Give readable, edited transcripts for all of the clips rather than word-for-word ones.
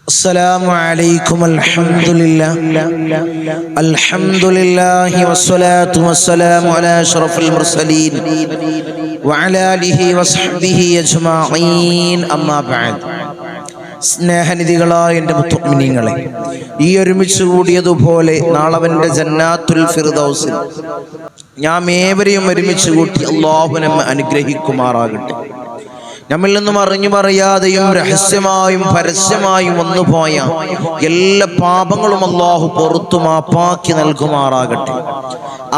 السلام عليكم الحمد لله والصلاة والسلام على أشرف المرسلين وعلى آله وصحبه أجمعين أما بعد. സ്നേഹനിധികളായ എൻ്റെ മുത്തുമിനീങ്ങളെ, ഈ ഒരുമിച്ച് കൂടിയതുപോലെ നാളവൻ്റെ ജന്നാത്തുൽ ഫിർദൗസിൽ നാം ഏവരെയും ഒരുമിച്ച് കൂട്ടി അല്ലാഹു നമ്മെ അനുഗ്രഹിക്കുമാറാകട്ടെ. നമ്മിൽ നിന്നും അറിഞ്ഞു പറയാതെയും രഹസ്യമായും പരസ്യമായും വന്നുപോയ എല്ലാ പാപങ്ങളും അല്ലാഹു പുറത്തു മാപ്പാക്കി നൽകുമാറാകട്ടെ.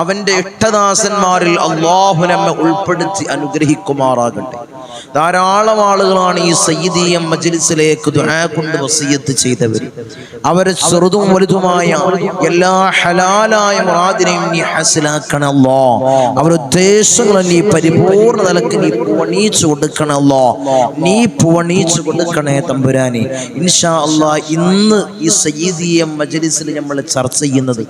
അവൻ്റെ ഇഷ്ടദാസന്മാരിൽ അല്ലാഹു നമ്മെ ഉൾപ്പെടുത്തി അനുഗ്രഹിക്കുമാറാകട്ടെ. ധാരാളം ആളുകളാണ് ഈ സയ്യിദിയ മജ്ലിസിലേക്ക് ദുആ കൊണ്ട് വസിയത്ത് ചെയ്തവർ. അവരെ ചെറുതും വലുതുമായ എല്ലാ ഹലാലായ മുറാദിനെയും നീ ഹാസിലാക്കണം അല്ലാഹ്. അവരുടെ ഉദ്ദേശങ്ങൾ നീ പരിപൂർണ്ണ നിലക്ക് നീ പൂവണീച്ചു കൊടുക്കണം അല്ലാഹ്. നീ പൂവണീച്ചു കൊടുക്കണേ തമ്പുരാനെ. ഇൻഷാ അല്ലാഹ് ഇന്ന് ഈ സയ്യിദിയ മജ്ലിസിൽ നമ്മൾ ചർച്ച ചെയ്യുന്നത്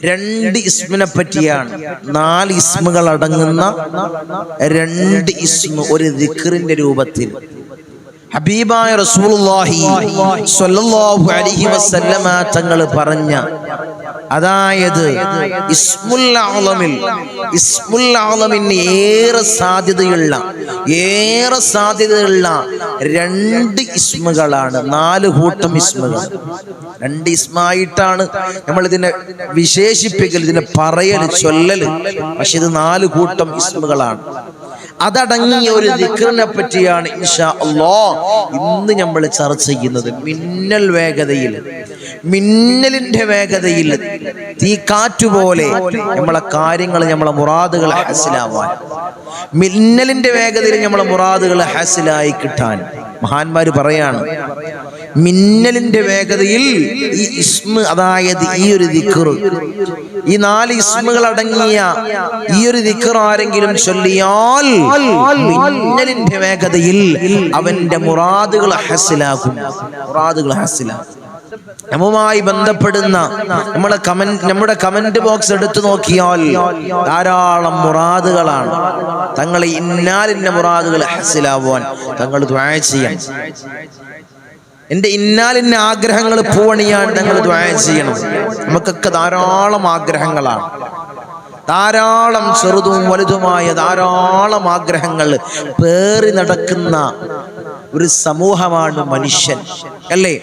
രണ്ട് ഇസ്മിനെ പറ്റിയാണ്. 4 ഇസ്മുകൾ അടങ്ങുന്ന 2 ഇസ്മ ഒരു ദിക്റിന്റെ രൂപത്തിൽ ഹബീബായ റസൂലുള്ളാഹി സ്വല്ലല്ലാഹു അലൈഹി വസല്ലമ തങ്ങൾ പറഞ്ഞ, അതായത് ഇസ്മുൽ ആളമിന് ഏറെ സാധ്യതയുള്ള 2 ഇസ്മുകളാണ്. 4 കൂട്ടം ഇസ്മുകൾ. 2 ഇസ്മായിട്ടാണ് നമ്മൾ ഇതിനെ വിശേഷിപ്പിക്കൽ, ഇതിനെ പറയൽ, ചൊല്ലൽ. പക്ഷെ ഇത് 4 കൂട്ടം ഇസ്മുകളാണ്. അതടങ്ങിയ ഒരു ദിക്റിനെ പറ്റിയാണ് ഇൻഷാ അല്ലാഹ് ഇന്ന് നമ്മൾ ചർച്ച ചെയ്യുന്നത്. മിന്നലിന്റെ വേഗതയിൽ തീക്കാറ്റുപോലെ നമ്മളെ കാര്യങ്ങൾ, നമ്മളെ മുറാദുകൾ ഹാസിലാവാൻ, മിന്നലിന്റെ വേഗതയിൽ നമ്മളെ മുറാദുകൾ ഹാസിലായി കിട്ടാൻ മഹാന്മാര് പറയാണ്, മിന്നലിന്റെ വേഗതയിൽ ഈ ഇസ്മ, അതായത് ഈ ഒരു ദിക്ർ, ഈ 4 ഇസ്മുകൾ അടങ്ങിയ ഈ ഒരു ദിക്ർ ആരെങ്കിലും ചൊല്ലിയാൽ മിന്നലിന്റെ വേഗതയിൽ അവന്റെ മുറാദുകൾ ഹാസിലാകും. നമ്മുമായി ബന്ധപ്പെടുന്ന നമ്മുടെ കമന്റ് ബോക്സ് എടുത്തു നോക്കിയാൽ ധാരാളം മുറാദുകളാണ്. തങ്ങളെ ഇന്നാലിന്ന മുറാദുകൾ ഹാസിലാവാൻ തങ്ങൾ ദുആ ചെയ്യാൻ, എൻ്റെ ഇന്നാലിന്ന ആഗ്രഹങ്ങൾ പൂവണിയാൻ തങ്ങൾ ദുആ ചെയ്യണം. നമുക്കൊക്കെ ധാരാളം ആഗ്രഹങ്ങളാണ്, ധാരാളം ചെറുതും വലുതുമായ ധാരാളം ആഗ്രഹങ്ങൾ പേറി നടക്കുന്ന ഒരു സമൂഹമാണ് മനുഷ്യൻ, അല്ലേ?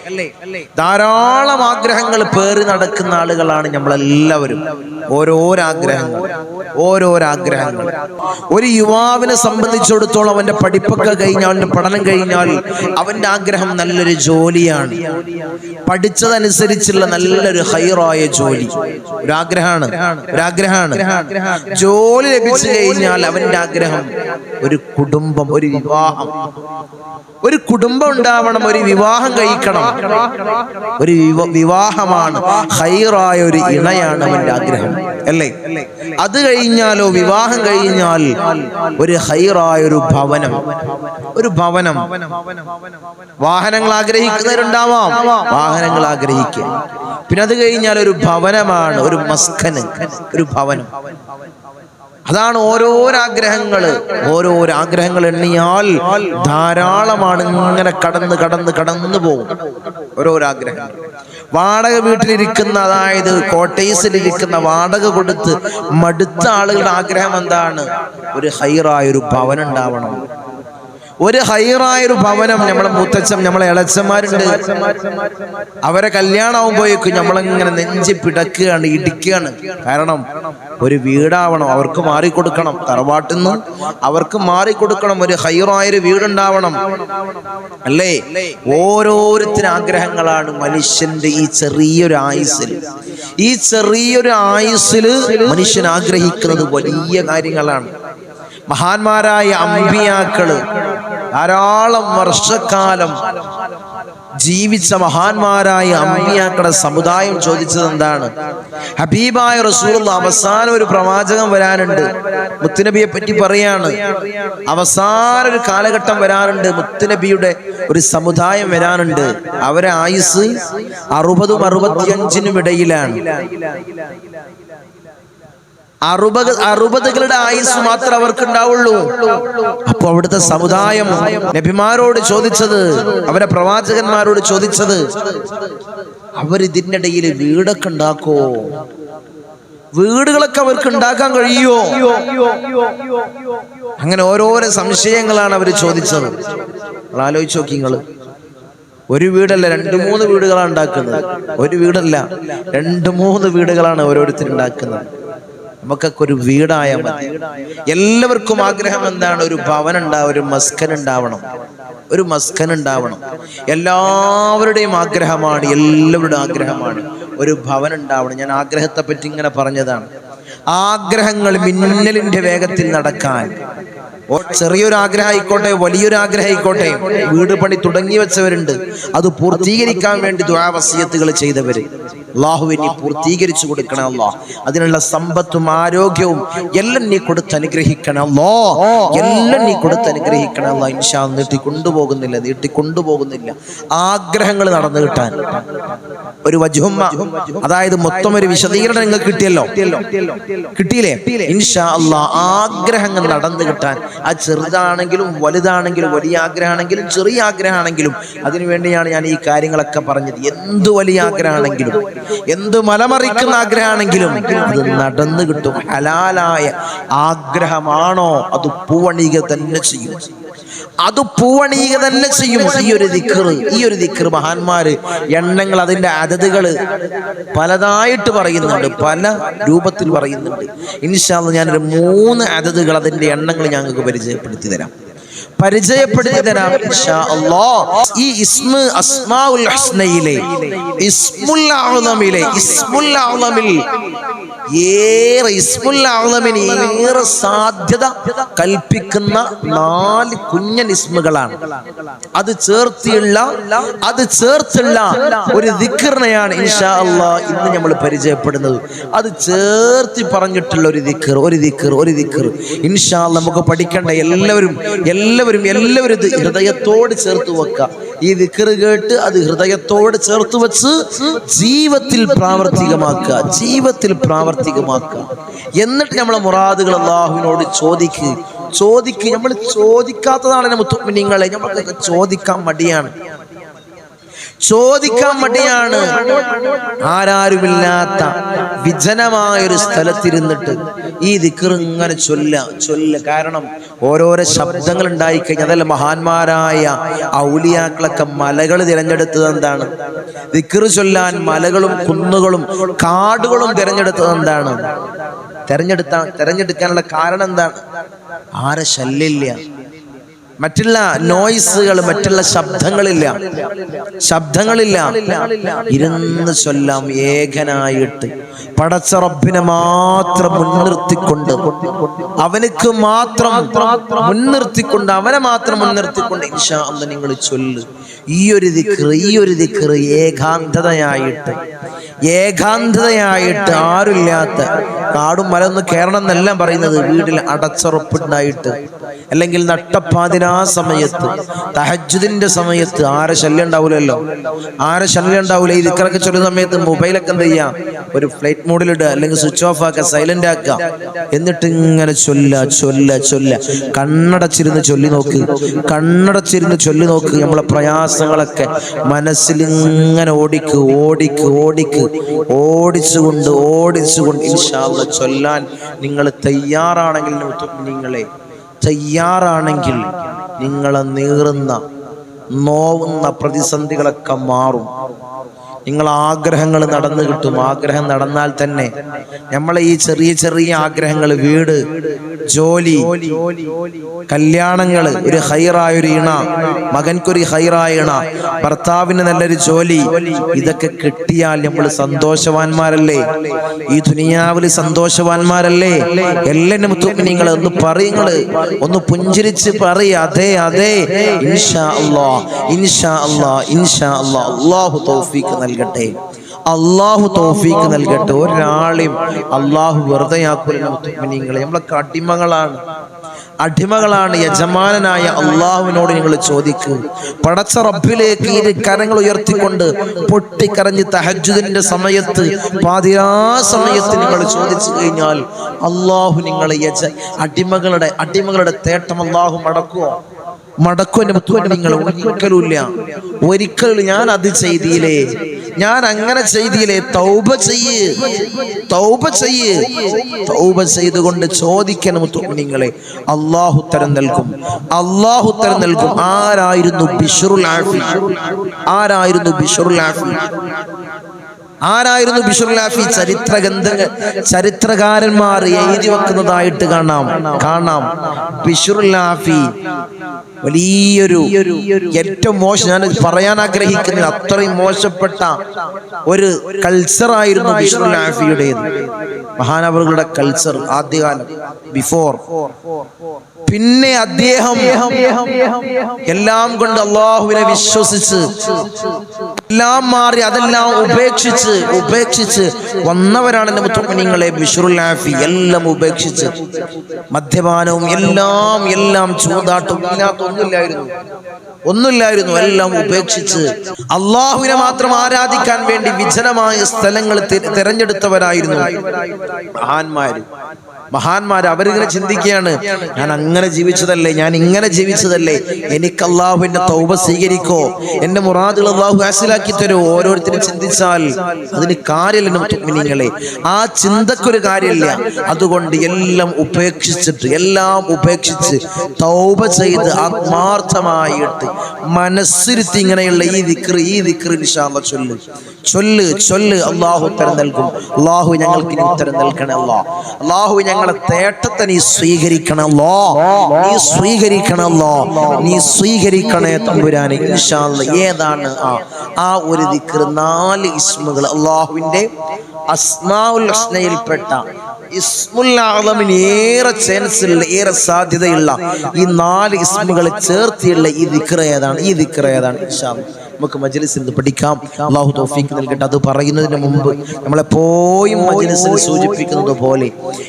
ധാരാളം ആഗ്രഹങ്ങൾ പേറി നടക്കുന്ന ആളുകളാണ് നമ്മളെല്ലാവരും. ഓരോരാഗ്രഹങ്ങൾ. ഒരു യുവാവിനെ സംബന്ധിച്ചിടത്തോളം അവന്റെ പഠിപ്പൊക്കെ കഴിഞ്ഞാൽ, അവന്റെ പഠനം കഴിഞ്ഞാൽ അവന്റെ ആഗ്രഹം നല്ലൊരു ജോലിയാണ്, പഠിച്ചതനുസരിച്ചുള്ള നല്ലൊരു ഹൈറായ ജോലി. ഒരാഗ്രഹമാണ്. ജോലി ലഭിച്ചു കഴിഞ്ഞാൽ അവന്റെ ആഗ്രഹം ഒരു കുടുംബം, ഒരു വിവാഹം. ഒരു കുടുംബം ഉണ്ടാവണം, ഒരു വിവാഹം കഴിക്കണം. ഒരു വിവാഹമാണ്, ഹൈറായ ഒരു ഇണയാണ് അവന്റെ ആഗ്രഹം, അല്ലേ? അത് കഴിഞ്ഞാലോ, വിവാഹം കഴിഞ്ഞാൽ ഒരു ഹൈറായ ഒരു ഭവനം. വാഹനങ്ങൾ ആഗ്രഹിക്കുന്നവരുണ്ടാവാം, വാഹനങ്ങൾ ആഗ്രഹിക്കുക. പിന്നെ അത് കഴിഞ്ഞാൽ ഒരു ഭവനമാണ്, ഒരു മസ്കന്, ഒരു ഭവനം. അതാണ് ഓരോരാഗ്രഹങ്ങൾ എണ്ണിയാൽ ധാരാളമാണ്. ഇങ്ങനെ കടന്നു പോകും ഓരോരാഗ്രഹങ്ങൾ. വാടക വീട്ടിലിരിക്കുന്ന, അതായത് കോട്ടേഴ്സിലിരിക്കുന്ന, വാടക കൊടുത്ത് മടുത്ത ആളുകളുടെ ആഗ്രഹം എന്താണ്? ഒരു ഹൈറായ ഒരു ഭവനം ഉണ്ടാവണം. ഒരു ഹൈറായൊരു ഭവനം. നമ്മളെ മുത്തച്ഛൻ, നമ്മളെ ഇളച്ചന്മാരുണ്ട്, അവരെ കല്യാണമാകുമ്പോഴേക്കും നമ്മളിങ്ങനെ നെഞ്ചി പിടക്കുകയാണ്, ഇടിക്കുകയാണ്. കാരണം ഒരു വീടാവണം, അവർക്ക് മാറിക്കൊടുക്കണം. തറവാട്ടിൽ നിന്ന് അവർക്ക് മാറിക്കൊടുക്കണം, ഒരു ഹൈറായൊരു വീടുണ്ടാവണം, അല്ലേ? ഓരോരുത്തരും ആഗ്രഹങ്ങളാണ് മനുഷ്യന്റെ ഈ ചെറിയൊരു ആയുസ്സിൽ മനുഷ്യൻ ആഗ്രഹിക്കുന്നത് വലിയ കാര്യങ്ങളാണ്. മഹാന്മാരായ അമ്പിയാക്കള് ധാരാളം വർഷക്കാലം ജീവിച്ച മഹാന്മാരായ അമ്പിയാക്കളുടെ സമുദായം ചോദിച്ചത് എന്താണ്? ഹബീബായ റസൂലുള്ള അവസാനം ഒരു പ്രവാചകൻ വരാനുണ്ട്, മുത്തുനബിയെ പറ്റി പറയാണ്. അവസാന ഒരു കാലഘട്ടം വരാനുണ്ട്, മുത്തുനബിയുടെ ഒരു സമുദായം വരാനുണ്ട്. അവരെ ആയുസ് 60-65 ഇടയിലാണ്. 60കളുടെ ആയുസ് മാത്രം അവർക്ക് ഉണ്ടാവുള്ളൂ. അപ്പൊ അവിടുത്തെ സമുദായം നബിമാരോട് ചോദിച്ചത്, അവരെ പ്രവാചകന്മാരോട് ചോദിച്ചത്, അവരിതിന്റെ ഇടയിൽ വീടൊക്കെ ഉണ്ടാക്കോ, വീടുകളൊക്കെ അവർക്ക് ഉണ്ടാക്കാൻ കഴിയോ? അങ്ങനെ ഓരോരോ സംശയങ്ങളാണ് അവർ ചോദിച്ചത്. ആലോചിച്ച് നോക്കി നിങ്ങള്. ഒരു വീടല്ല 2-3 വീടുകളാണ് ഉണ്ടാക്കുന്നത്. ഒരു വീടല്ല 2-3 വീടുകളാണ് ഓരോരുത്തർ ഉണ്ടാക്കുന്നത്. നമുക്കൊക്കെ ഒരു വീടായാൽ മതി. എല്ലാവർക്കും ആഗ്രഹം എന്താണ്? ഒരു ഭവനം ഉണ്ടാവും, ഒരു മസ്കൻ ഉണ്ടാവണം, ഒരു മസ്കൻ ഉണ്ടാവണം. എല്ലാവരുടെയും ആഗ്രഹമാണ്, എല്ലാവരുടെയും ആഗ്രഹമാണ് ഒരു ഭവനം ഉണ്ടാവണം. ഞാൻ ആഗ്രഹത്തെ പറ്റി ഇങ്ങനെ പറഞ്ഞതാണ്. ആഗ്രഹങ്ങൾ മിന്നലിന്റെ വേഗത്തിൽ നടക്കാൻ, ചെറിയൊരു ആഗ്രഹം ആയിക്കോട്ടെ, വലിയൊരു ആഗ്രഹം ആയിക്കോട്ടെ, വീട് പണി തുടങ്ങി വെച്ചവരുണ്ട്, അത് പൂർത്തീകരിക്കാൻ വേണ്ടി ദുആ വസിയത്തുകൾ ചെയ്തവര്. അല്ലാഹുവേ നീ പൂർത്തീകരിച്ചു കൊടുക്കണം അല്ലാഹ്. അതിനുള്ള സമ്പത്തും ആരോഗ്യവും എല്ലാം നീ കൊടുത്ത് അനുഗ്രഹിക്കണം അല്ലാഹ്, എല്ലാം നീ കൊടുത്ത് അനുഗ്രഹിക്കണം അല്ലാഹ്. ഇൻഷാ അല്ലാഹ് നീട്ടിക്കൊണ്ടുപോകുന്നില്ല ആഗ്രഹങ്ങൾ നടന്നു കിട്ടാൻ. ഒരു വജ്ഹുമ്മ, അതായത് മൊത്തം ഒരു വിശദീകരണം നിങ്ങൾക്ക് കിട്ടിയില്ലേ? ഇൻഷാ അല്ലാഹ് ആഗ്രഹങ്ങൾ നടന്നു കിട്ടാൻ, അത് ചെറുതാണെങ്കിലും വലുതാണെങ്കിലും, വലിയ ആഗ്രഹമാണെങ്കിലും ചെറിയ ആഗ്രഹമാണെങ്കിലും, അതിനുവേണ്ടിയാണ് ഞാൻ ഈ കാര്യങ്ങളൊക്കെ പറഞ്ഞത്. എന്ത് വലിയ ആഗ്രഹമാണെങ്കിലും, എന്ത് മലമറിക്കുന്ന ആഗ്രഹമാണെങ്കിലും അത് നടന്നു കിട്ടും. ഹലാലായ ആഗ്രഹമാണോ അത് പൂവണിക തന്നെ ചെയ്യും, അത് പൂവണിക തന്നെ ചെയ്യും. ഈ ഒരു ദിക്ർ മഹാന്മാര് എണ്ണങ്ങൾ, അതിന്റെ അതതുകള് പലതായിട്ട് പറയുന്നുണ്ട്, പല രൂപത്തിൽ പറയുന്നുണ്ട്. ഇൻഷാ അല്ലാഹ് ഞാനൊരു 3 അതതുകൾ, അതിന്റെ എണ്ണങ്ങൾ ഞങ്ങൾക്ക് പരിചയപ്പെടുത്തി തരാം ഇൻഷാ അല്ലാഹ്. ഈ അസ്മാഉൽ ഹുസ്നയിലെ ഇസ്മുൽ അഅ്ളമിലെ ഇസ്മുൽ അഅ്ളമിൽ ഏറെ സാധ്യത കൽപ്പിക്കുന്ന 4 കുഞ്ഞൻ ഇസ്മുകളാണ്. അത് ചേർത്തുള്ള ഒരു ദിക്റിനെയാണ് ഇൻഷാ അല്ലാഹ് ഇന്ന് നമ്മൾ പരിചയപ്പെടുന്നത്. അത് ചേർത്തി പറഞ്ഞിട്ടുള്ള ഒരു ദിക്ർ ഇൻഷാ അല്ലാഹ് നമുക്ക് പഠിക്കേണ്ട എല്ലാവരും ഇത് ഹൃദയത്തോട് ചേർത്ത് വെക്കുക. ഈ ദിക്ർ കേട്ട് അത് ഹൃദയത്തോട് ചേർത്ത് വെച്ച് ജീവിതത്തിൽ പ്രാവർത്തികമാക്കുക. എന്നിട്ട് നമ്മളെ മുറാദുകൾ അല്ലാഹുവിനോട് ചോദിക്ക്. നമ്മൾ ചോദിക്കാത്തതാണ് മുഅ്മിനീങ്ങളെ. നമ്മൾക്കൊക്കെ ചോദിക്കാൻ മടിയാണ്. ആരാരുമില്ലാത്ത വിജനമായൊരു സ്ഥലത്തിരുന്നിട്ട് ഈ ദിക്ർ ഇങ്ങനെ ചൊല്ല. കാരണം ഓരോരോ ശബ്ദങ്ങൾ ഉണ്ടായിക്കഴിഞ്ഞാൽ, അതല്ല മഹാന്മാരായ ഔലിയാക്കളൊക്കെ മലകൾ തിരഞ്ഞെടുത്തത് എന്താണ്? ദിക്ർ ചൊല്ലാൻ മലകളും കുന്നുകളും കാടുകളും തിരഞ്ഞെടുത്തത് എന്താണ്? തിരഞ്ഞെടുക്കാനുള്ള കാരണം എന്താണ്? ആരെ ശല്യമില്ല, മറ്റുള്ള നോയ്സുകൾ, മറ്റുള്ള ശബ്ദങ്ങളില്ല. ഇരുന്ന് ചൊല്ലാം ഏകനായിട്ട്, പടച്ച റബ്ബിനെ മാത്രം മുൻനിർത്തിക്കൊണ്ട്, അവനക്ക് മാത്രം മുൻനിർത്തിക്കൊണ്ട്, അവനെ മാത്രം മുൻനിർത്തിക്കൊണ്ട് ഇൻഷാ അല്ലാഹ് നിങ്ങൾ ചൊല്ല്. ഈ ഒരു ദിക്ർ ഏകാന്തതയായിട്ട് ആരുമില്ലാത്ത, കാടും മലൊന്നും കയറണം എന്നെല്ലാം പറയുന്നത്, വീട്ടിൽ അടച്ചുറപ്പുണ്ടായിട്ട്, അല്ലെങ്കിൽ നട്ടപ്പാതിരാ സമയത്ത്, തഹജ്ജുദിന്റെ സമയത്ത് ആരെ ശല്യം ഉണ്ടാവില്ല. ഈ ദിക്റൊക്കെ ചൊല്ലുന്ന സമയത്ത് മൊബൈലൊക്കെ എന്ത് ചെയ്യാം, ഒരു ഫ്ലൈറ്റ് മോഡിലിടുക, അല്ലെങ്കിൽ സ്വിച്ച് ഓഫ് ആക്കുക, സൈലന്റ് ആക്കുക. എന്നിട്ട് ഇങ്ങനെ ചൊല്ല. കണ്ണടച്ചിരുന്ന് ചൊല്ലി നോക്ക്. നമ്മളെ പ്രയാസങ്ങളൊക്കെ മനസ്സിൽ ഇങ്ങനെ ഓടിച്ചുകൊണ്ട് ഇൻഷാ അല്ലാഹ് ചൊല്ലാൻ നിങ്ങൾ തയ്യാറാണെങ്കിൽ നിങ്ങളെ നീറുന്ന നോവുന്ന പ്രതിസന്ധികളൊക്കെ മാറും. നിങ്ങൾ ആഗ്രഹങ്ങൾ നടന്നു കിട്ടും. ആഗ്രഹം നടന്നാൽ തന്നെ നമ്മളെ ഈ ചെറിയ ആഗ്രഹങ്ങൾ, വീട്, ജോലി, കല്യാണങ്ങൾ, ഒരു ഹൈറായൊരു ഇണ, മകൻക്കൊരു ഹൈറായ ഇണ, ഭർത്താവിന് നല്ലൊരു ജോലി, ഇതൊക്കെ കിട്ടിയാൽ നമ്മൾ സന്തോഷവാന്മാരല്ലേ? ഈ ദുനിയാവിൽ സന്തോഷവാന്മാരല്ലേ? എല്ലാം നിങ്ങൾ ഒന്ന് പുഞ്ചിരിച്ച് പറയ, അതെ ഇൻഷാ അല്ലാഹ് അല്ലാഹു തൗഫീഖ് നൽകട്ടെ. ഒരാളെയും അള്ളാഹു വെറുതെയാക്കൂല. മുഅ്മിനീങ്ങളെ, നമ്മളൊക്കെ അടിമകളാണ്. അടിമകളാണ്. യജമാനനായ അള്ളാഹുവിനോട് നിങ്ങൾ ചോദിക്കൂ. പടച്ച റബ്ബിലേക്ക് ഇരു കരങ്ങൾ ഉയർത്തിക്കൊണ്ട് പൊട്ടിക്കരഞ്ഞ് തഹജ്ജുദിന്റെ സമയത്ത്, പാതിരാ സമയത്ത് നിങ്ങൾ ചോദിച്ചു കഴിഞ്ഞാൽ അള്ളാഹു നിങ്ങളെ അടിമകളുടെ തേട്ടം അള്ളാഹു മടക്കുമോ? നിങ്ങൾ ഒരിക്കലുമില്ല. ഒരിക്കലും ഞാൻ അത് ചെയ്തില്ലേ, ഞാൻ അങ്ങനെ ചെയ്തില്ലേ. തൗബ ചെയ്തുകൊണ്ട് ചോദിക്കണം മുഅ്മിനീങ്ങളെ. അല്ലാഹു ഉത്തരം നൽകും. ആരായിരുന്നു ബിശ്റുൽ ആഫി? ചരിത്രകാരന്മാർ എഴുതി വെക്കുന്നതായിട്ട് കാണാം. ബിശ്റുൽ ആഫി വലിയൊരു, ഏറ്റവും മോശം, ഞാൻ പറയാൻ ആഗ്രഹിക്കുന്നത് അത്രയും മോശപ്പെട്ട ഒരു കൾച്ചറായിരുന്നു ബിശ്റുൽ ആഫിയുടേത്. മഹാനവറുകളുടെ കൾച്ചർ ആദ്യകാലം, ബിഫോർ. പിന്നെ അദ്ദേഹം എല്ലാം കൊണ്ട് അള്ളാഹുവിനെ വിശ്വസിച്ച് എല്ലാം മാറി അതെല്ലാം ഉപേക്ഷിച്ച് വന്നവരാണ് എൻ്റെ മുഅ്മിനീങ്ങളെ. ബിശ്റുൽ ആഫി എല്ലാം ഉപേക്ഷിച്ച്, മദ്യപാനവും എല്ലാം ചൂതാട്ടവും ഒന്നുമില്ലായിരുന്നു, എല്ലാം ഉപേക്ഷിച്ച് അള്ളാഹുവിനെ മാത്രം ആരാധിക്കാൻ വേണ്ടി വിജനമായ സ്ഥലങ്ങൾ തിരഞ്ഞെടുത്തവരായിരുന്നു മഹാന്മാര്. അവരിങ്ങനെ ചിന്തിക്കുകയാണ്, ഞാൻ അങ്ങനെ ജീവിച്ചതല്ലേ, ഞാൻ ഇങ്ങനെ ജീവിച്ചതല്ലേ, എനിക്ക് അള്ളാഹുവിന്റെ തൗബ സ്വീകരിക്കോ, എന്റെ മുറാദുകൾ അള്ളാഹു ഹാസിലാക്കി തരുമോ? ഓരോരുത്തരും ചിന്തിച്ചാൽ അതിന് കാര്യമില്ല മുഅ്മിനീങ്ങളെ, ആ ചിന്തക്കൊരു കാര്യമില്ല. അതുകൊണ്ട് എല്ലാം ഉപേക്ഷിച്ച് തൗബ ചെയ്ത് ആത്മാർത്ഥമായിട്ട് മനസ്സിരുത്തി ഇങ്ങനെയുള്ള ഈ ദിക്ർ ഇൻഷാ അല്ലാഹ് ചൊല്ല്. അള്ളാഹു ഉത്തരം നൽകും. അള്ളാഹു ഞങ്ങൾക്ക് ഉത്തരം നൽകണേ. അള്ളാഹു ഞങ്ങളെ തേട്ടത്തെ നീ സ്വീകരിക്കണല്ലോ, നീ സ്വീകരിക്കണേ തമ്പുരാനെ ഇൻഷാ അല്ലാഹ്. ഏതാണ് ആ ഒരു ദിക്ർ? 4 ഇസ്മുകൾ അള്ളാഹുവിന്റെ അസ്മാഉൽ ഹുസ്നയിൽപ്പെട്ട ഇസ്മുൽ അഅ്ലമിന് ഏറെ ചാൻസ് ഉള്ള, ഏറെ സാധ്യതയുള്ള ഈ 4 ഇസ്മുകൾ ചേർത്തിയുള്ള ഈ ദിക്ർ ഏതാണ്? ഇൻഷാ അല്ലാഹ് നമുക്ക് മജ്‌ലിസിൽ നിന്ന് പഠിക്കാം. അല്ലാഹു തൗഫീഖ് നൽകട്ടെ. അത് പറയുന്നതിന് മുമ്പ് നമ്മളെപ്പോഴും മജ്‌ലിസിൽ സൂചിപ്പിക്കുന്നത് പോലെ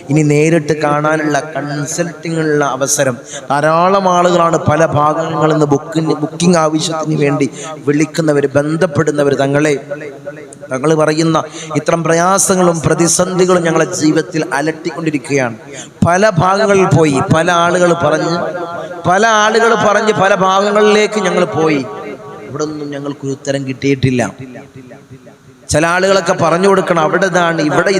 ഇനി നേരിട്ട് കാണാനുള്ള കൺസൾട്ടിങ്ങുള്ള അവസരം ധാരാളം ആളുകളാണ് പല ഭാഗങ്ങളിൽ നിന്ന് ബുക്കിംഗ് ആവശ്യത്തിന് വേണ്ടി വിളിക്കുന്നവർ, ബന്ധപ്പെടുന്നവർ. തങ്ങൾ പറയുന്ന ഇത്തരം പ്രയാസങ്ങളും പ്രതിസന്ധികളും ഞങ്ങളെ ജീവിതത്തിൽ അലട്ടിക്കൊണ്ടിരിക്കുകയാണ്. പല ഭാഗങ്ങളിൽ പോയി, പല ആളുകൾ പറഞ്ഞ് പല ഭാഗങ്ങളിലേക്ക് ഞങ്ങൾ പോയി. ഇവിടെ ഒന്നും ഞങ്ങൾക്കൊരു ഉത്തരം കിട്ടിയിട്ടില്ല. ചില ആളുകളൊക്കെ പറഞ്ഞു കൊടുക്കണം, അവിടെ ഇതാണ്, ഇവിടെ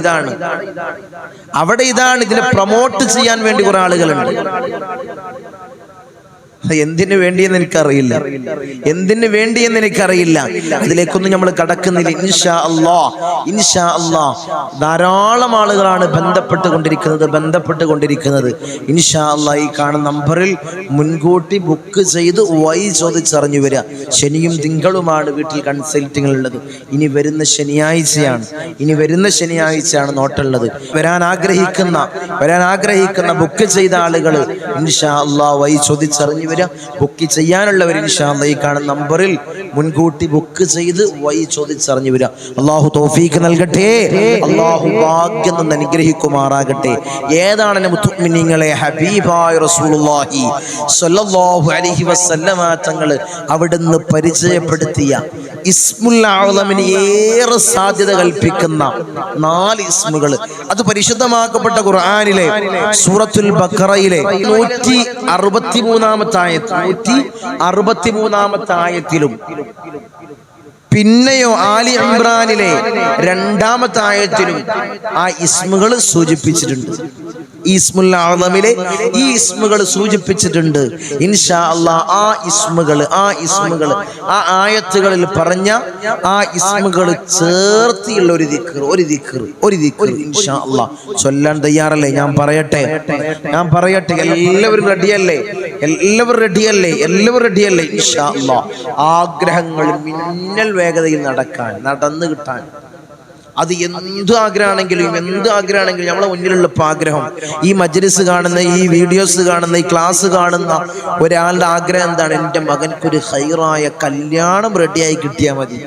ഇതാണ്, ഇതിനെ പ്രൊമോട്ട് ചെയ്യാൻ വേണ്ടി കുറെ ആളുകളുണ്ട്. എന്തിനു വേണ്ടിയെന്ന് എനിക്കറിയില്ല. അതിലേക്കൊന്നും നമ്മൾ കടക്കുന്നില്ല. ഇൻഷാ അല്ലാഹ് ധാരാളം ആളുകളാണ് ബന്ധപ്പെട്ടുകൊണ്ടിരിക്കുന്നത്. ഇൻഷാ അല്ലാഹ് ഈ കാണുന്ന നമ്പറിൽ മുൻകൂട്ടി ബുക്ക് ചെയ്ത് ചോദിച്ചറിഞ്ഞു വരിക. ശനിയും തിങ്കളുമാണ് വീട്ടിൽ കൺസൾട്ടിംഗ് ഉള്ളത്. ഇനി വരുന്ന ശനിയാഴ്ചയാണ് നോട്ടുള്ളത്. വരാൻ ആഗ്രഹിക്കുന്ന ബുക്ക് ചെയ്ത ആളുകൾ ഇൻഷാ അല്ലാഹ് ചോദിച്ചറിഞ്ഞു വരിക. ബുക്ക് ചെയ്യാനുള്ളവർ ഇൻഷാ അല്ലാഹ് ഈ കാണുന്ന നമ്പറിൽ മുൻകൂട്ടി ബുക്ക് ചെയ്ത് ചോദിച്ചറിഞ്ഞു വരിക. അല്ലാഹു തൗഫീഖ് നൽകട്ടെ. അല്ലാഹു ഭാഗ്യം നിന്ന് അനുഗ്രഹിക്കുമാറാകട്ടെ. ഏതാണ് മുഅ്മിനീങ്ങളെ ഹബീബായ റസൂലുള്ളാഹി സ്വല്ലല്ലാഹു അലൈഹി വസല്ലമ തങ്ങൾ അവിടുന്ന് പരിചയപ്പെടുത്തിയ ഇസ്മുൽ അഅ്ലമിന് ഏറെ സാധ്യത കൽപ്പിക്കുന്ന 4 ഇസ്മുകൾ. അത് പരിശുദ്ധമാക്കപ്പെട്ട ഖുർആനിലെ സൂറത്തുൽ ബഖറയിലെ 163-ാമത്തെ ആയത്തിലും പിന്നെയോ ആലി ഇംറാനിലെ 2-ാമത്തെ ആയത്തിലും ആ ഇസ്മുകൾ സൂചിപ്പിച്ചിട്ടുണ്ട്. ഈ ഇസ്മുൽ അഅ്ലമിലെ ഈ ഇസ്മുകൾ സൂചിപ്പിച്ചിട്ടുണ്ട്. ഇൻഷാ അല്ലാഹ് ആ ഇസ്മുകൾ ആ ആയത്തുകളിൽ പറഞ്ഞ ആ ഇസ്മുകൾ ചേർത്തിയുള്ള ഒരു ദിക്ർ ഇൻഷാ അല്ലാഹ് ചൊല്ലാൻ തയ്യാറല്ലേ? ഞാൻ പറയട്ടെ. എല്ലാവരും റെഡിയല്ലേ? ഇൻഷാ അല്ലാഹ് ആഗ്രഹങ്ങൾ മിന്നൽ വേഗതയിൽ നടന്നു കിട്ടാൻ, അത് എന്ത് ആഗ്രഹമാണെങ്കിലും നമ്മളെ മുന്നിലുള്ള ആഗ്രഹം, ഈ മജ്‌ലിസ് കാണുന്ന, ഈ വീഡിയോസ് കാണുന്ന, ഈ ക്ലാസ് കാണുന്ന ഒരാളുടെ ആഗ്രഹം എന്താണ്? എൻ്റെ മകൻക്കൊരു ഹൈറായ കല്യാണം റെഡിയായി കിട്ടിയാൽ മതി,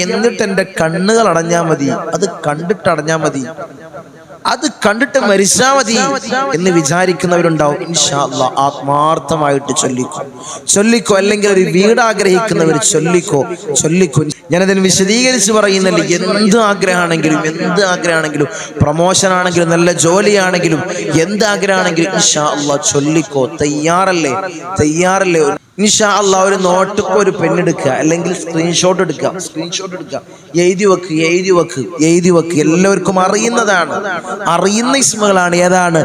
എന്നിട്ട് എൻ്റെ കണ്ണുകൾ അടഞ്ഞാൽ മതി, അത് കണ്ടിട്ട് അടഞ്ഞാൽ മതി. അത് കണ്ടിട്ട് മരിച്ചാ മതി എന്ന് വിചാരിക്കുന്നവരുണ്ടാവും. ഇൻഷാ അല്ലാഹ് ആത്മാർത്ഥമായിട്ട് ചൊല്ലിക്കോ. അല്ലെങ്കിൽ ഒരു വീട് ആഗ്രഹിക്കുന്നവർ ചൊല്ലിക്കോ. ഞാനതിന് വിശദീകരിച്ച് പറയുന്നില്ല. എന്ത് ആഗ്രഹമാണെങ്കിലും പ്രമോഷൻ ആണെങ്കിലും നല്ല ജോലിയാണെങ്കിലും എന്ത് ആഗ്രഹമാണെങ്കിലും ഇൻഷാ അല്ലാഹ് ചൊല്ലിക്കോ. തയ്യാറല്ലേ? ഇൻഷാ അല്ലാഹ് ഒരു നോട്ടുക്ക് ഒരു പെണ്ണെടുക്കുക, അല്ലെങ്കിൽ സ്ക്രീൻഷോട്ട് എടുക്കുക, എഴുതി വെക്ക്. എല്ലാവർക്കും അറിയുന്ന ഇസ്മുകളാണ്. ഏതാണ്?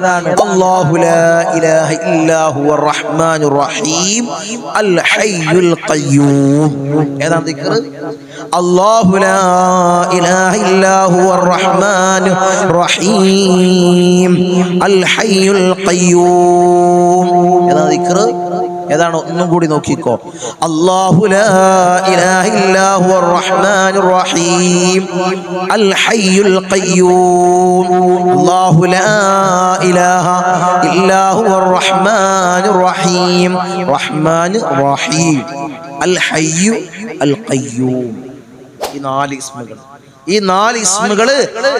അല്ലാഹു ലാ ഇലാഹ ഇല്ലാ ഹുവർ റഹ്മാനുർ റഹീം അൽ ഹയ്യുൽ ഖയ്യൂം. ഏതാണ് ദിക്ർ? അല്ലാഹു ലാ ഇലാഹ ഇല്ലാ ഹുവർ റഹ്മാനുർ റഹീം അൽ ഹയ്യുൽ ഖയ്യൂം. ഏതാണ് ദിക്ർ? ഏതാണ്? ഒന്നും കൂടി നോക്കിക്കോ. അല്ലാഹു ലാ ഇലാഹ ഇല്ലാ ഹുവർ റഹ്മാനുർ റഹീം അൽ ഹയ്യുൽ ഖയ്യൂം. അല്ലാഹു ലാ ഇലാഹ ഇല്ലാ ഹുവർ റഹ്മാനുർ റഹീം അൽ ഹയ്യു അൽ ഖയ്യൂം. ഈ നാല് ഇസ്മുകള്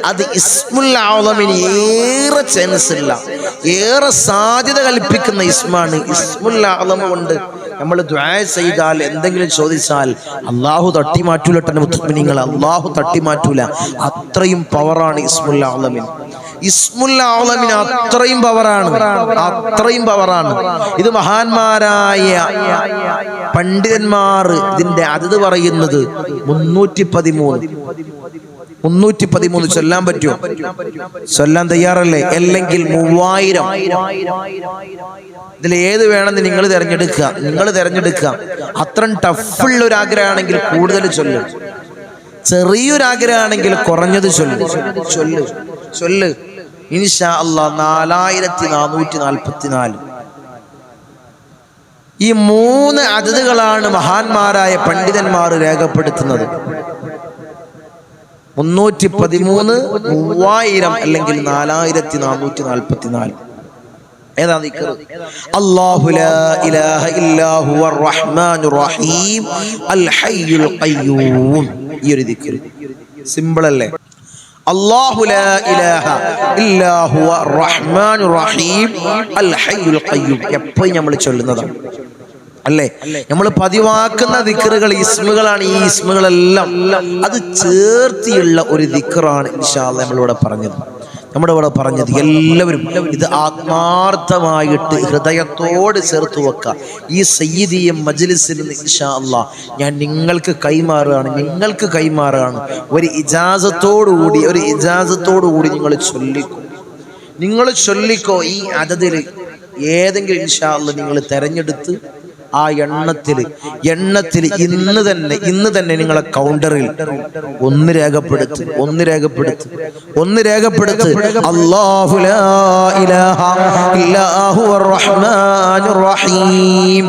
അത് ഇസ്മുൽ അഅ്ളമിന് ഏറെ ചാൻസ് ഉള്ള, ഏറെ സാധ്യത കൽപ്പിക്കുന്ന ഇസ്മാണ്. ഇസ്മുൽ അഅ്ളം കൊണ്ട് നമ്മൾ ദുആ ചെയ്താൽ, എന്തെങ്കിലും ചോദിച്ചാൽ അല്ലാഹു തട്ടിമാറ്റൂല. മുഅ്മിനീങ്ങൾ, അല്ലാഹു തട്ടിമാറ്റൂല. അത്രയും പവറാണ് ഇസ്മുൽ അഅ്ളമിന്. അത്രയും പവറാണ്. ഇത് മഹാന്മാരായ പണ്ഡിതന്മാർ ഇതിന്റെ അതത് പറയുന്നത് 313 ചൊല്ലാൻ പറ്റുമോ? ചൊല്ലാൻ തയ്യാറല്ലേ? അല്ലെങ്കിൽ 3000. ഇതിൽ ഏത് വേണമെന്ന് നിങ്ങൾ തിരഞ്ഞെടുക്കുക. അത്രയും ടഫുള്ള ഒരു ആഗ്രഹമാണെങ്കിൽ കൂടുതൽ ചൊല്ലും, ചെറിയൊരു ആഗ്രഹമാണെങ്കിൽ കുറഞ്ഞത് ചൊല്ല്. ഇൻഷാ അല്ലാഹ് 4444. ഈ 3 അതതുകളാണ് മഹാന്മാരായ പണ്ഡിതന്മാർ രേഖപ്പെടുത്തുന്നത്. 313, 3000 അല്ലെങ്കിൽ 4444. ഏതാ ദിക്ർ? അല്ലാഹു ലാ ഇലാഹ ഇല്ലാ ഹുവർ റഹ്മാനുർ റഹീം അൽ ഹയ്യുൽ ഖയ്യൂം. ഈ ഒരു ദിക്ർ സിമ്പിൾ അല്ലേ? അല്ലാഹു ലാ ഇലാഹ ഇല്ലാ ഹുവർ റഹ്മാനുർ റഹീം അൽ ഹയ്യുൽ ഖയ്യൂം. എപ്പോഴും നമ്മൾ ചൊല്ലുന്നതാണ് അല്ലേ? നമ്മൾ പതിവാക്കുന്ന ദിക്റുകൾ ഇസ്മുകളാണ്. ഈ ഇസ്മുകളെല്ലാം അത് ചേർത്തിയുള്ള ഒരു ദിക്റാണ് ഇൻഷാ അല്ലാഹ് നമ്മുടെ ഇവിടെ പറഞ്ഞത്. എല്ലാവരും ഇത് ആത്മാർത്ഥമായിട്ട് ഹൃദയത്തോട് ചേർത്ത് വെക്കുക. ഈ സയ്യിദിയ മജ്ലിസിൽ നിന്ന് ഇൻഷാ അല്ലാഹ് ഞാൻ നിങ്ങൾക്ക് കൈമാറുകയാണ്. ഒരു ഇജാസത്തോടുകൂടി നിങ്ങൾ ചൊല്ലിക്കോ. ഈ അതതിൽ ഏതെങ്കിലും ഇൻഷാ അല്ലാഹ് നിങ്ങൾ തെരഞ്ഞെടുത്ത് ആ എണ്ണത്തിൽ ഇന്ന് തന്നെ നിങ്ങളെ കൗണ്ടറിൽ ഒന്ന് രേഖപ്പെടുത്ത്. അല്ലാഹു ലാ ഇലാഹ ഇല്ലാ ഹുവർ റഹ്മാനുർ റഹീം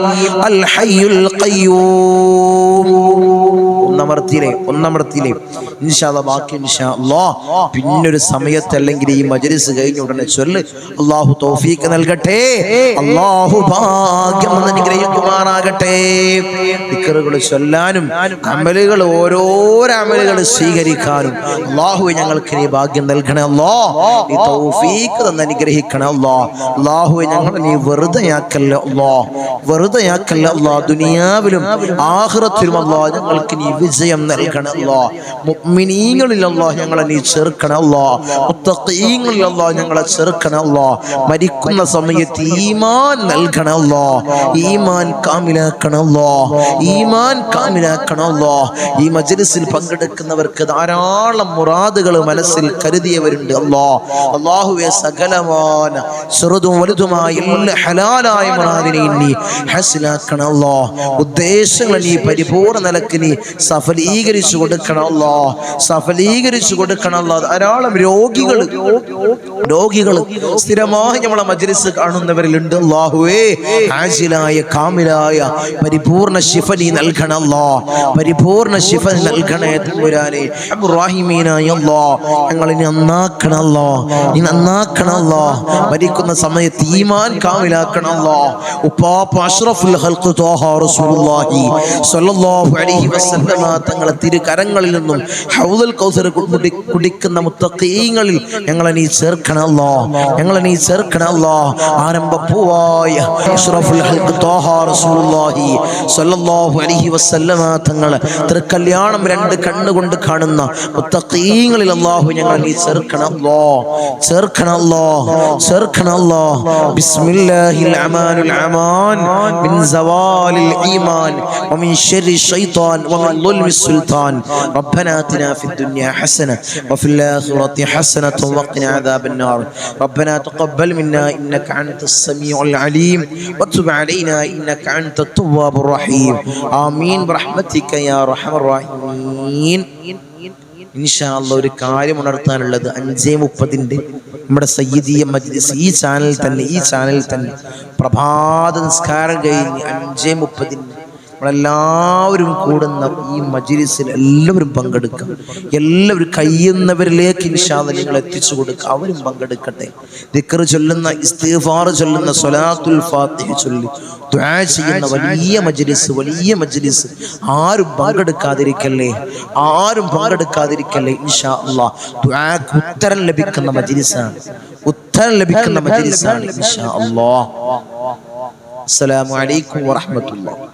അൽ ഹയ്യുൽ ഖയ്യൂം. ഒന്നമർത്തിയില്ലേ? ഇൻഷാ അല്ലാഹ് ബാക്കി ഇൻഷാ അല്ലാഹ് പിന്നൊരു സമയത്ത്, അല്ലെങ്കിൽ ഈ മജ്ലിസ് കഴിഞ്ഞ ഉടനെ ചൊല്ല്. അല്ലാഹു തൗഫീഖ് നൽകട്ടെ. അല്ലാഹു ഭാഗ്യം അനുഗ്രഹിക്കുമാറാകട്ടെ. ദിക്റുകൾ ചൊല്ലാനും ഓരോരോ അമലുകൾ സ്വീകരിക്കാനും അല്ലാഹുവേ ഞങ്ങൾക്ക് നീ ഭാഗ്യം നൽകണേ. അല്ലാഹ് നീ തൗഫീഖ് തന്ന് അനുഗ്രഹിക്കണേ. അല്ലാഹുവേ ഞങ്ങളെ നീ വെറുതെയാക്കല്ലേ അല്ലാഹ്. ദുനിയാവിലും ആഖിറത്തിലും അല്ലാഹ് ഞങ്ങൾക്ക് നീ വിജയം നൽകണേ. അല്ലാഹ് മുഅ്മിനീങ്ങളിൽ അല്ലാഹ് ഞങ്ങളെ നീ ചേർക്കണേ. അല്ലാഹ് മുത്തഖീങ്ങളിൽ അല്ലാഹ് ഞങ്ങളെ ചേർക്കണേ. അല്ലാഹ് മരിക്കുന്ന സമയത്ത് ഈമാൻ നൽകണേ. അല്ലാഹ് ഈമാൻ കാമിലാക്കണേ. അല്ലാഹ് ഈ മജ്ലിസിൽ പങ്കെടുക്കുന്നവർക്ക് ധാരാളം മുറാദുകൾ മനസ്സിൽ കരുതിയവരുണ്ട്. അല്ലാഹുവേ സകലമായ ചെറുതും വലുതുമായ എല്ലാ ഹലാലായ മുറാദിനെ നീ ഹസിലാക്കണേ. അല്ലാഹ് ഉദ്ദേശങ്ങൾ നീ പരിപൂർണ്ണ നിലക്ക് നീ സഫലീകരിച്ചു കൊടുക്കണം. അല്ലാഹ് ധാരാളം രോഗികൾ സ്ഥിരമായി നമ്മളെ മജ്ലിസ് കാണുന്നവരിലുണ്ട്. അല്ലാഹുവേ ആജിലായ കാമിലായ പരിപൂർണ്ണ ശിഫ നീ നൽകണേ. അല്ലാഹ് പരിപൂർണ്ണ ശിഫ നൽകണേ തമ്പുരാനെ. റഹീമീനായ അല്ലാഹ് ഞങ്ങളെ നീ നന്നാക്കണേ. അല്ലാഹ് മരിക്കുന്ന സമയത്ത് ഈമാൻ കാമിലാക്കണേ. അല്ലാഹ് ഉപ്പാപ്പ അഷ്റഫുൽ ഖൽഖ് ത്വാഹ റസൂലുള്ളാഹി സ്വല്ലല്ലാഹു അലൈഹി വസല്ലമ തങ്ങളെ തിരുകരങ്ങളിൽ നിന്നും ഹൗദുൽ കൗസർ കുടിക്കുന്ന മുത്തഖീങ്ങളിൽ ഞങ്ങളെ നീ ചേർക്കണം അല്ലാഹ്, ഞങ്ങളെ നീ ചേർക്കണം അല്ലാഹ്. ആരംഭപ്പൂവായ അഷ്റഫുൽ ഖൽഖ് ത്വാഹ റസൂലുള്ളാഹി സ്വല്ലല്ലാഹു അലൈഹി വസല്ലമ തങ്ങളെ തൃക്കല്യാണം രണ്ട് കണ്ണുകൊണ്ട് കാണുന്ന മുത്തഖീങ്ങളിൽ അല്ലാഹു ഞങ്ങളെ നീ ചേർക്കണം അല്ലാഹ്, ചേർക്കണം അല്ലാഹ്, ചേർക്കണം അല്ലാഹ്. ബിസ്മില്ലാഹിൽ അമാനുൽ അമാൻ മിൻ സവാലിൽ ഈമാൻ വമിൻ ശർരി ശൈത്താൻ വമിൻ ളുൽമിസ് സുൽത്താൻ. റബ്ബനാ ആതിനാ ഫിദ് ദുനിയ ഹസന വഫിൽ ആഖിറതി ഹസനത വഖിനാ അദാബൻ നാർ. റബ്ബനാ തഖബ്ബൽ മിന്നാ ഇന്നക അൻതസ് സമീഉൽ അലീം വതുബ് അലൈനാ ഇന്നക അൻതത് തവ്വാബുർ റഹീം. ആമീൻ ബിറഹ്മതിക യാ അർഹമർ റഹീമീൻ. ഇൻഷാ അല്ലാഹ് ഒരു കാര്യം ഉണർത്താനുള്ളത് 5:30 നമ്മുടെ സയ്യിദിയ മജ്ലിസ് ഈ ചാനൽ തന്നെ പ്രഭാത നിസ്കാരം കഴിഞ്ഞ് 5:30 നമ്മളെല്ലാവരും കൂടുന്ന ഈ മജ്ലിസിൽ എല്ലാവരും പങ്കെടുക്കുക. എല്ലാവരും കഴിയുന്നവരിലേക്ക് ഇൻഷാ അല്ലാഹ് നിങ്ങൾ എത്തിച്ചു കൊടുക്കുക. അവരും പങ്കെടുക്കട്ടെ. ദിക്ർ ചൊല്ലുന്ന, ഇസ്തിഗ്ഫാർ ചൊല്ലുന്ന, സ്വലാത്തുൽ ഫാത്തിഹ ചൊല്ലി ദുആ ചെയ്യുന്ന വലിയ മജ്ലിസ് ആരും പങ്കെടുക്കാതിരിക്കല്ലേ, ആരും പങ്കെടുക്കാതിരിക്കല്ലേ. ഇൻഷാ അല്ലാഹ് ദുആക്ക് ഉത്തരം ലഭിക്കുന്ന മജ്ലിസാണ് ഇൻഷാ അല്ലാഹ്. അസ്സലാമു അലൈക്കും വറഹ്മത്തുള്ളാഹി.